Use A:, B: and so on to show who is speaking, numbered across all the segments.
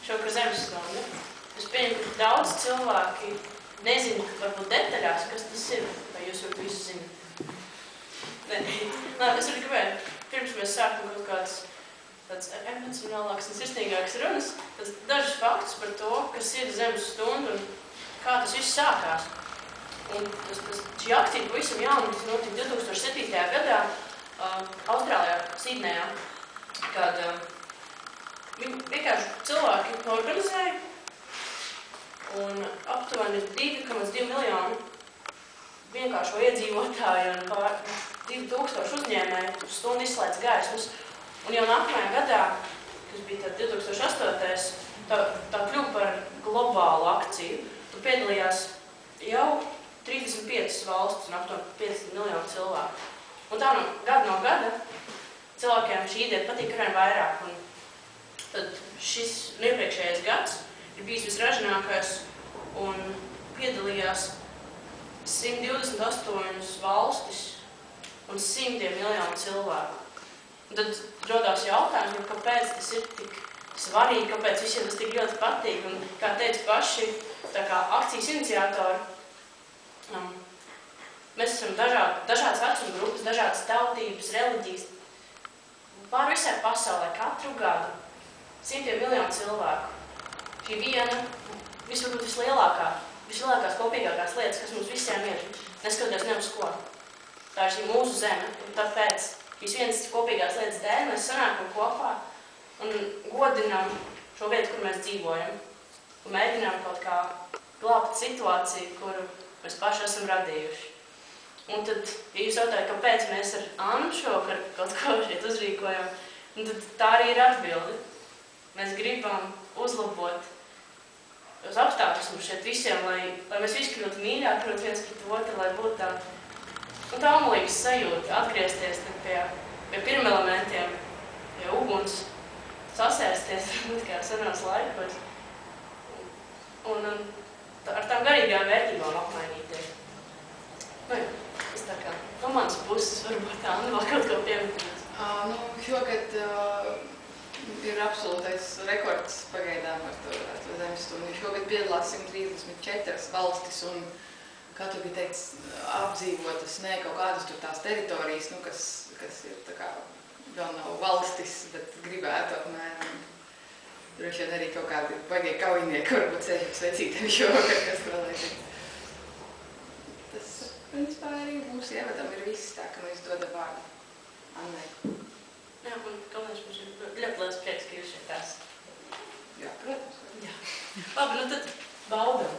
A: šo zemes stundu. Es pieņemu, ka daudz cilvēki nezinu, varbūt detaļās, kas tas ir, vai jūs varat visu zināt. Nē, es varu gribēt, pirms mēs sākam kaut kādas tāds emocionālāks un sirsnīgāks runas, dažus faktus par to, kas ir zemes stunda un kā tas viss sākās. Un šī akcija pavisam jauna, kas notika 2007. gadā Austrālijā, Sidnejā, kad vienkārši cilvēki organizēja un aptuveni 2,2 miljonu vienkāršo iedzīvotāju un pār 2000 uzņēmēju uz stundu izslēdz gaismas. Un jau nākamajā gadā, kas bija 2008. tā kļuva par globālu akciju. Tur piedalījās jau 35 valstis un aptuveni 50 miljonu cilvēku. Un tā no gada cilvēkiem šī ideja patīk arvien vairāk. Un tad šis iepriekšējais gads ir bijis visražinākais un piedalījās 128 valstis un 100 miljonu cilvēku. Un tad rodās jautājumi, kāpēc tas ir tik svarīgi, kāpēc visiem tas tik ļoti patīk. Un, kā teica paši akcijas iniciatori, mēs esam dažādas vecuma grupas, dažādas tautības, reliģijas. Pār visai pasaulē katru gadu 100 miljonu cilvēku. Šī viena varbūt vislielākās kopīgākās lietas, kas mums visiem ir, neskatoties ne uz ko. Tā ir šī mūsu zeme, un tāpēc šīs vienas kopīgās lietas dēļ mēs sanākam kopā un godinām šo vietu, kur mēs dzīvojam. Un mēģinām kaut kā glābt situāciju, kuru mēs paši esam radījuši. Un tad, ja jūs jautājat, kāpēc mēs ar Annu šovakar kaut ko šeit uzrīkojam, tad tā arī ir atbilde. Mēs gribam uzlabot tos apstākļus mums šeit visiem, lai mēs visi kļūtu mīļāki viens pret otru, lai būtu tā omulīgas sajūta, atgriezties pie pirmelementiem, pie uguns, sasēsties, kā senās laikos, un ar tām garīgām vērtībām apmainīties. Tas tā kā no manas puses varbūt Anna vēl kaut ko pieminēt.
B: Šogad ir absolūtais rekords pagaidām ar to zemes stundu. Šogad piedalās 134 valstis un, kā tu biji teicis, apdzīvotas kaut kādas tur tās teritorijas, kas ir tā kā vēl nav valstis, bet gribētu apmēram. Droši vien arī kaut kādi baigie kaujinieki varbūt sēž ap sveicītēm šovakar, kas vēl aizīt. Tas, principā, arī mūsu ievadam ir viss tā, ka mēs dodam vārdu Annai.
A: Jā, un galvenais mums ir ļoti liels prieks, ka jūs šeit esat.
B: Jā, protams.
A: Jā. Labi, tad baudam.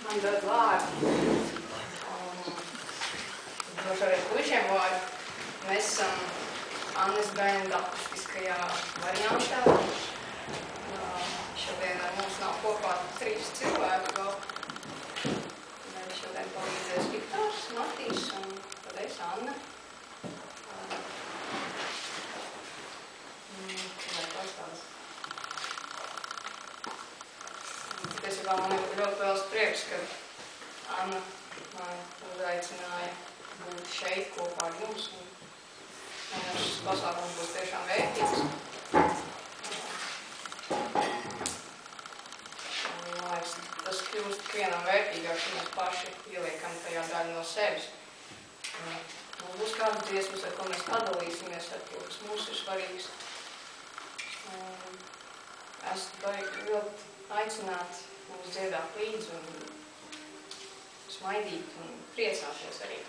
A: Man dod vārdu. Došu arī puišiem vārdu. Mēs esam Annas bērnu akustiskajā variantā. Šodien ar mums nav kopā 3 cilvēku vēl. Šodien palīdzēs Viktors, Matīs un tad es Anna. Man ir ļoti liels prieks, ka Anna man uzaicināja būt šeit kopā ar jums. Šis pasākums būs tiešām vērtīgs. Tas kļūst vienam vērtīgāk, ka mēs paši ieliekam tajā daļu no sevis. Būs kādas dziesmas, ar ko mēs padalīsimies ar to, kas mums ir svarīgs. Es ļoti aicināt mums dziedāt līdzi un smaidīt un priecāties arī.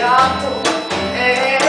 B: kā tu esi.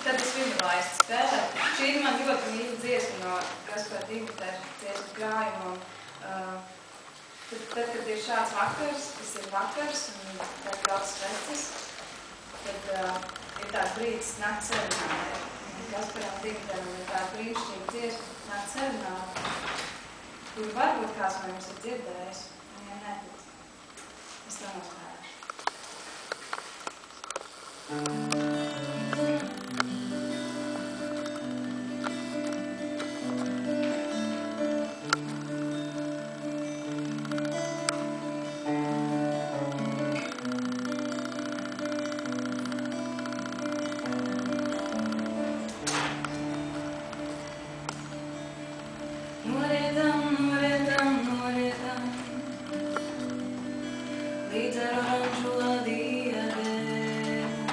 C: Tad es viņu laistu spēlēt. Šī ir man ļoti mīļa dziesma no Gaspara Dīgutēra dziesmu krājuma. Tad, kad ir šāds vakars, tas ir vakars un tad daudz sveces, tad ir tāds brīdis nakts serenādē. Gasparam Dīgutēram ir tāda brīnišķīga dziesma nakts serenādē, kuru varbūt kāds no jums ir dzirdējis, un ja ne, tad es to nospēlēšu. Līdz ar oranžu diadēmu,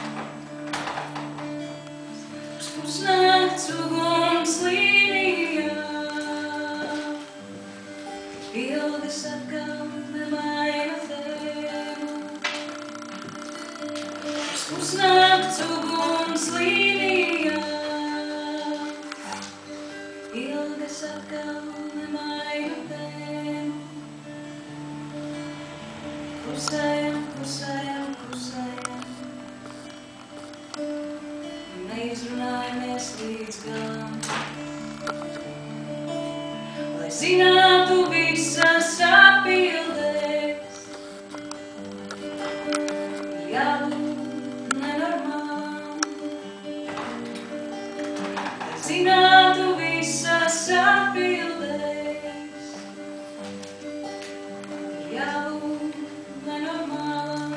C: uz pusnakts uguns līnijā, ilgas atkal nemaina tēmu. Uz pusnakts uguns līnijā, ilgas atkal nemaina tēmu. Klusējam, klusējam, klusējam, neizrunājamies līdz galam, lai zinātu visas atbildēs, ir jābūt nenormālam, lai zinātu visas atbildēs, ir jābūt nenormālam.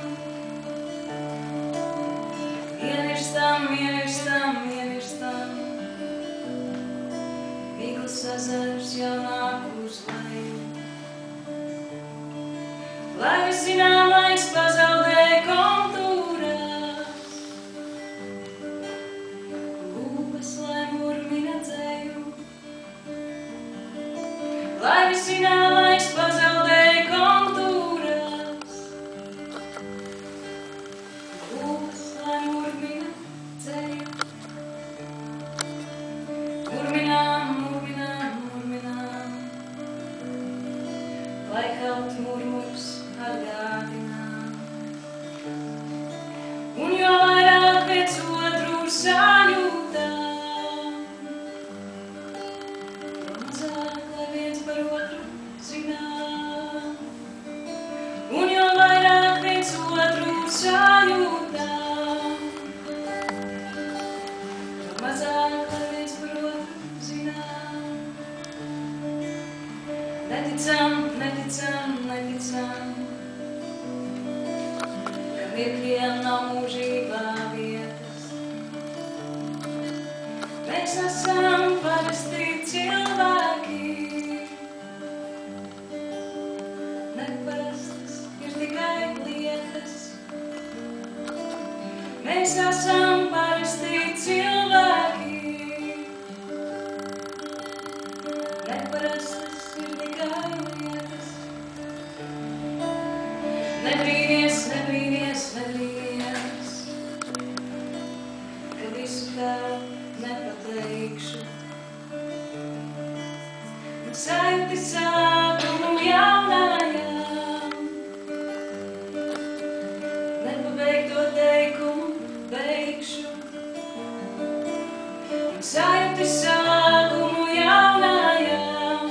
C: Ienirstam, ienirstam, ienirstam, miglas ezers jau nāk uz leju. Lai viss zināmais pazaudē kontūrās, gūbas, lai murmina dzēju. Lai viss zināmais pazaudē kontūrās, gūbas, lai murmina dzēju. Murminām, murminām, murminām, lai kaut murmurs atgādinām. Un jo vairāk viens otru sajūtām, jo mazāk, lai viens par otru zinām. Un jo vairāk viens otru sajūtām, jo mazāk, lai viens par otru zinām. Neticam, neticam, neticam, ka mirkļiem nav mūžībā vietas. Mēs esam parasti cilvēki, neparastas ir tikai lietas. Mēs esam parasti cilvēki, neparastas ir tikai lietas. Nebrīnies, nebrīnies, nebrīnies, ka visu tev nepateikšu. Un sajūti sākumu jaunājām, nepabeigto teikumu beigšu. Un sajūti sākumu jaunājām,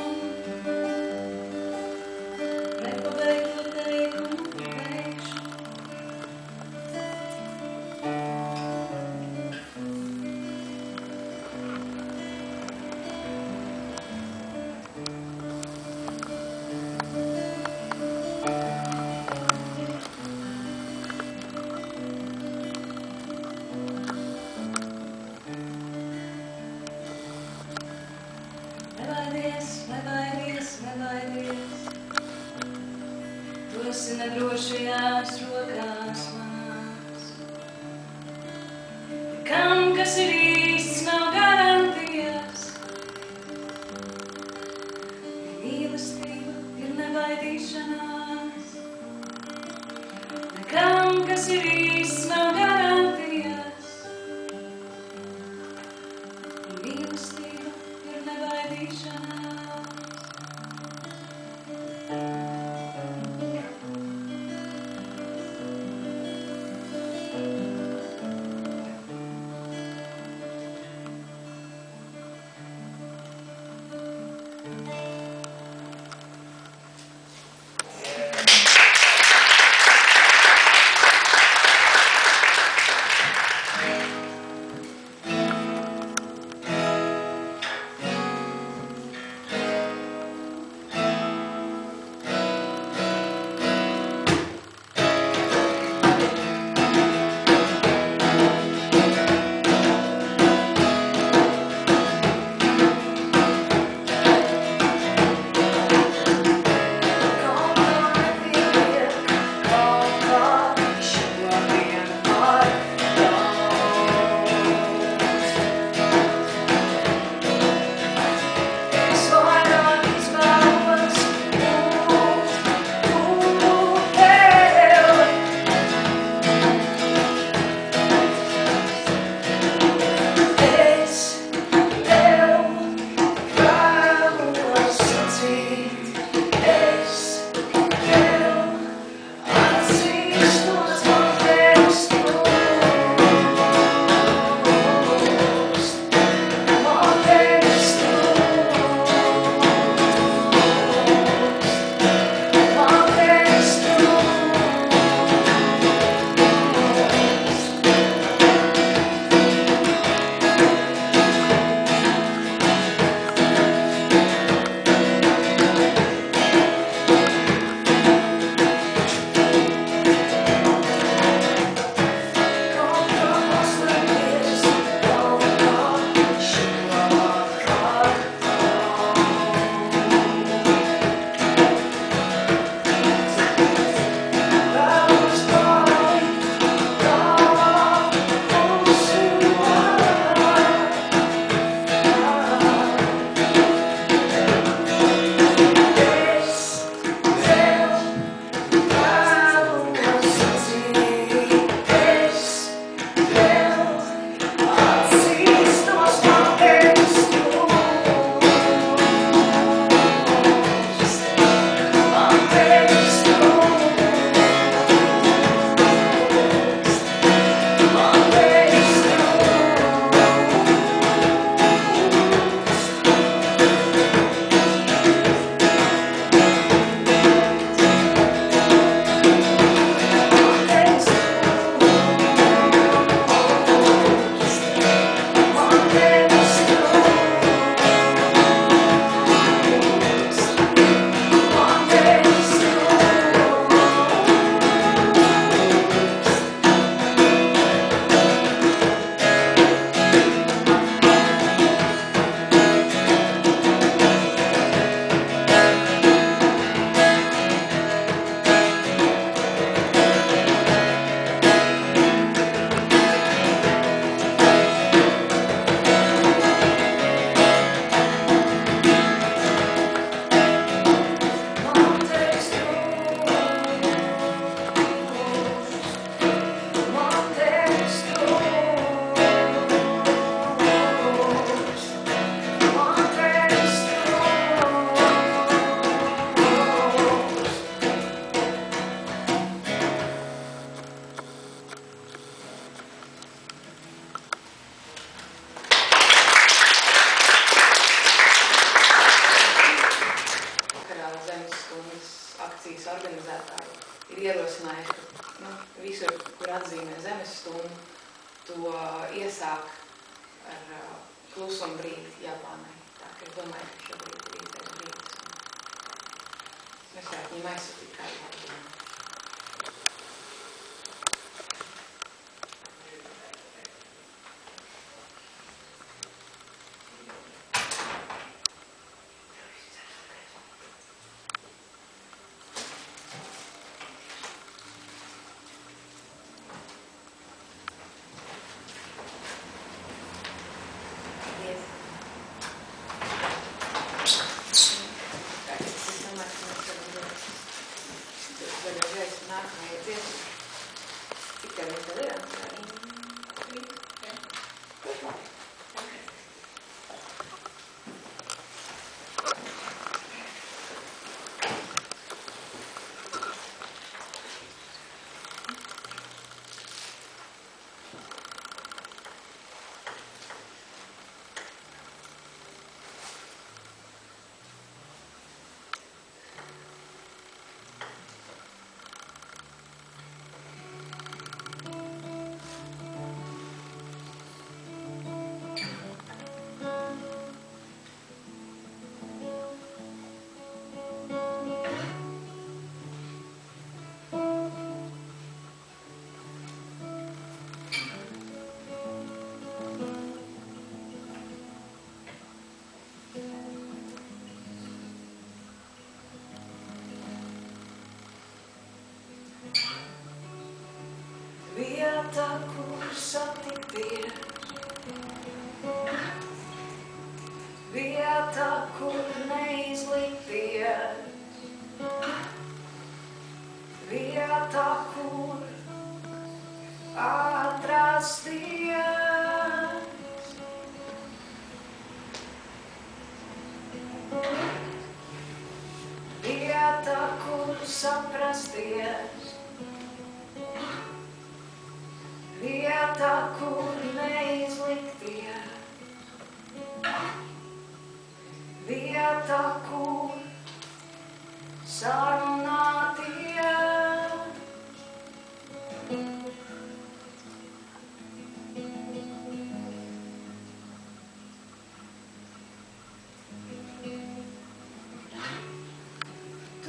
C: nepabeigto esi nedrošajās rokās manās. Kam, kas ir īsts, nav garantijas. Mīlestība ir nebaidīšanās. Nekam, kas ir īsts, nav garantijas. Mīlestība ir nebaidīšanās. nākamajai dziesmai. Cik tev viņš tev ir?
A: 3.
C: Vieta, kur satikties, vieta, kur neizlikties, vieta, kur atrasties. Vieta, kur saprasties, vieta, kur neizlikties, vieta, kur sarunāties.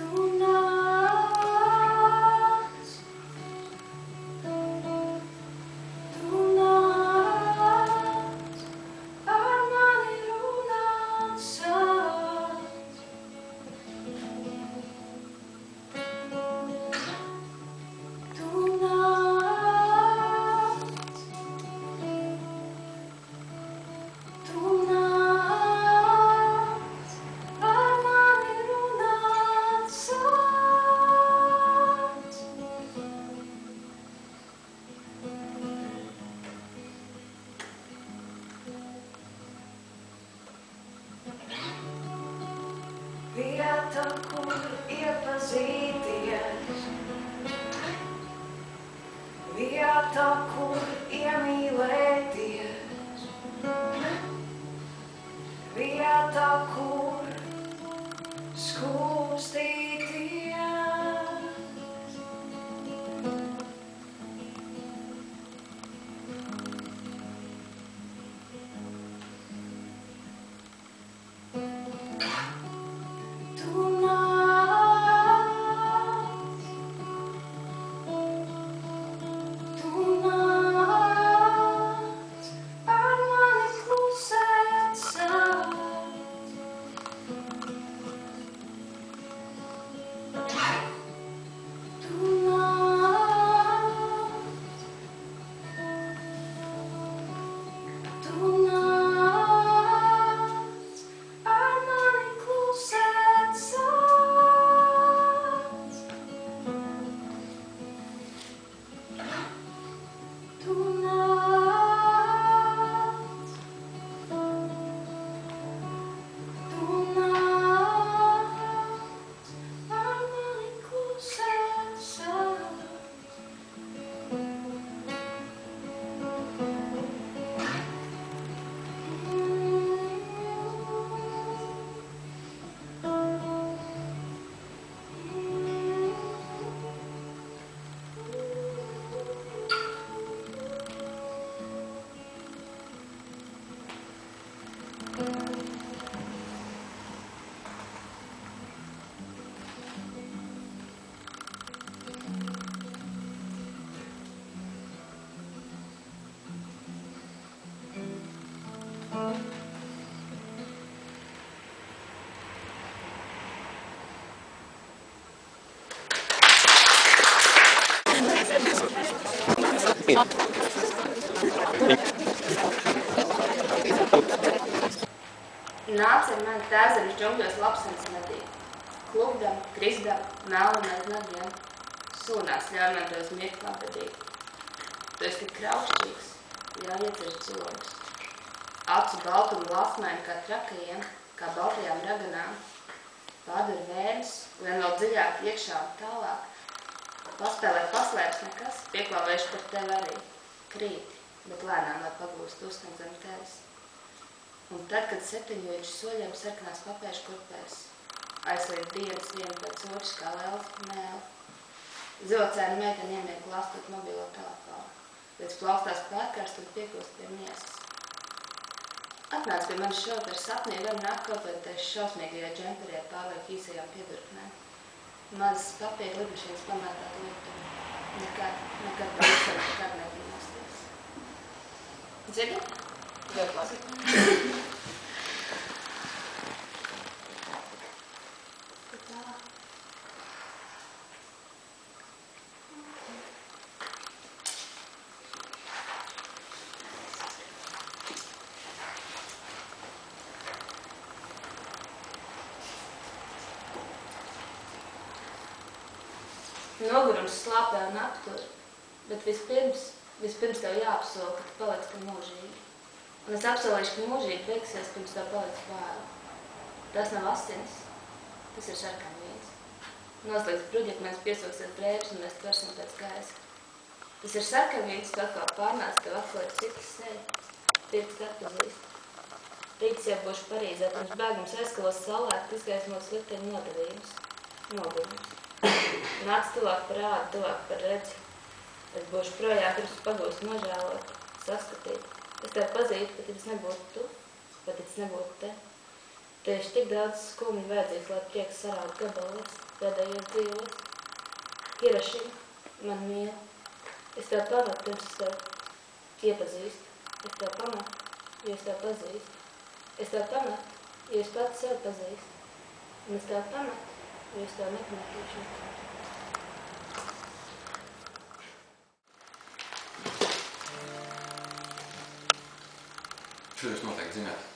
C: Tu nāc, tu nāc, ar mani runāt sāc. Tu nāc, tu nāc, ar mani runāt sāc. Vieta, kur iepazīties, vieta, kur iemīlēties, vieta, kur skūpstīties. Tu nāc, tu nāc, ar mani klusēt sāc. Tu nāc, tu nāc, ar mani klusēt sāc. Tu nāc, tu nāc, ar mani klusēt sāc.
D: Nāca ar mani tēzeris džungļos lapsenes medīt. Klupdam, krisdam, melnam aiz nagiem. sūnās ļauj man tos mirkli apbedīt. Tu esi tik kraukšķīgs, ļauj ieceļ cilvēkus. Acu baltumu lasmēni kā trakajiem, kā baltajām raganām. Pārdara vērns, vien vēl dziļāk iekšā un tālāk. Paspēlē paslēps nekas, pieklāvējuši par tevi arī. Krīti, bet lēnām, lai pagūst uzsniegt zem tevis. Un tad, kad 7 vīču soļiem sarkanās papēžu kurpēs, aizliet dienas vienu pēc otras kā lēls mēli. Zilocēna meitene iemiet lastot mobilo telefonu, līdz plaustās pārkārst un piekūst pie miesas. Atnāc pie manis šovakar sapnī, var nāk kaut vai tieši šausmīgajā džemperī ar pārliek īsajām piedurknēm. Mazas papīra lidmašīnas pamētāt lietu. Nekad pavisam nekad nebrīnosties. Dzirdi?
B: Ļoti labi.
D: Nogurums slāpē un aptur, bet vispirms tev jāapsola, ka tu paliksi te mūžīgi. Un es apsolīšu, ka mūžīgi beigsies, pirms tev paliks vēlu. Tas nav asins, tas ir sarkanvīns. Noslēdz bruģekmens piesūksies drēbes un mēs tversim pēc gaisa. Tas ir sarkanvīns, tu atkal pārnāc, tev atklāt citas seju. Pirksti atpazīst. Rītis jau būšu Parīzē, pirms bēgums aizskalos saulēt, izgaismot slikteņu nodevījumus. Nogurums. Nāc tuvāk par ādu, tuvāk par redzi. Es būšu projām, pirms pagūst nožēlot, saskatīt. Es tev pazītu, pat ja tas nebūtu tu, pat ja tas nebūtu te. Tieši tik daudz skumju vajadzīgs, lai prieks sarāda gabalos, pēdējos dzīvos. Hirošima, man mīl. Es tev pamatu, pirms es tev iepazīstu. Es tev pamatu, jo es tev pazīstu. Es tev pamatu, jo es pats sev pazīstu. Un es tev pamatu, jo es tev nepametīšu.
E: Šo jūs noteikti zināt.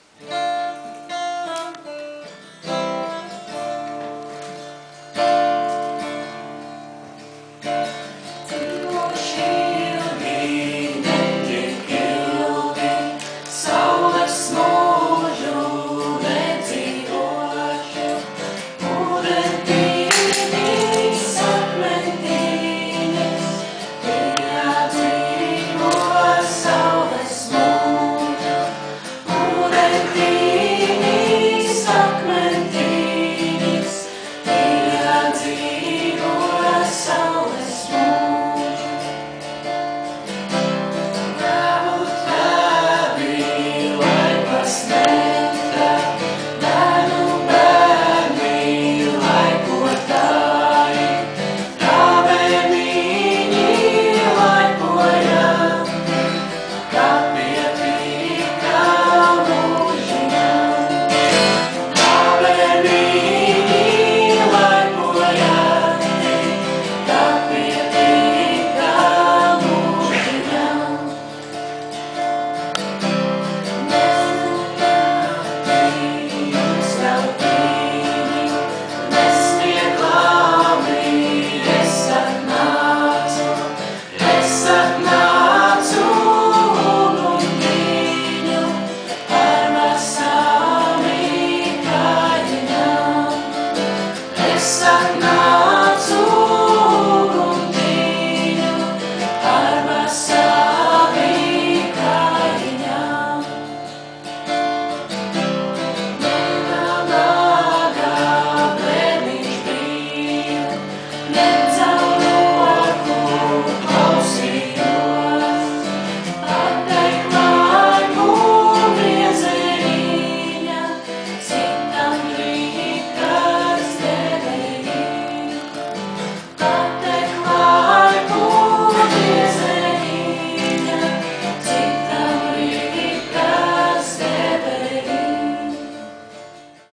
F: Now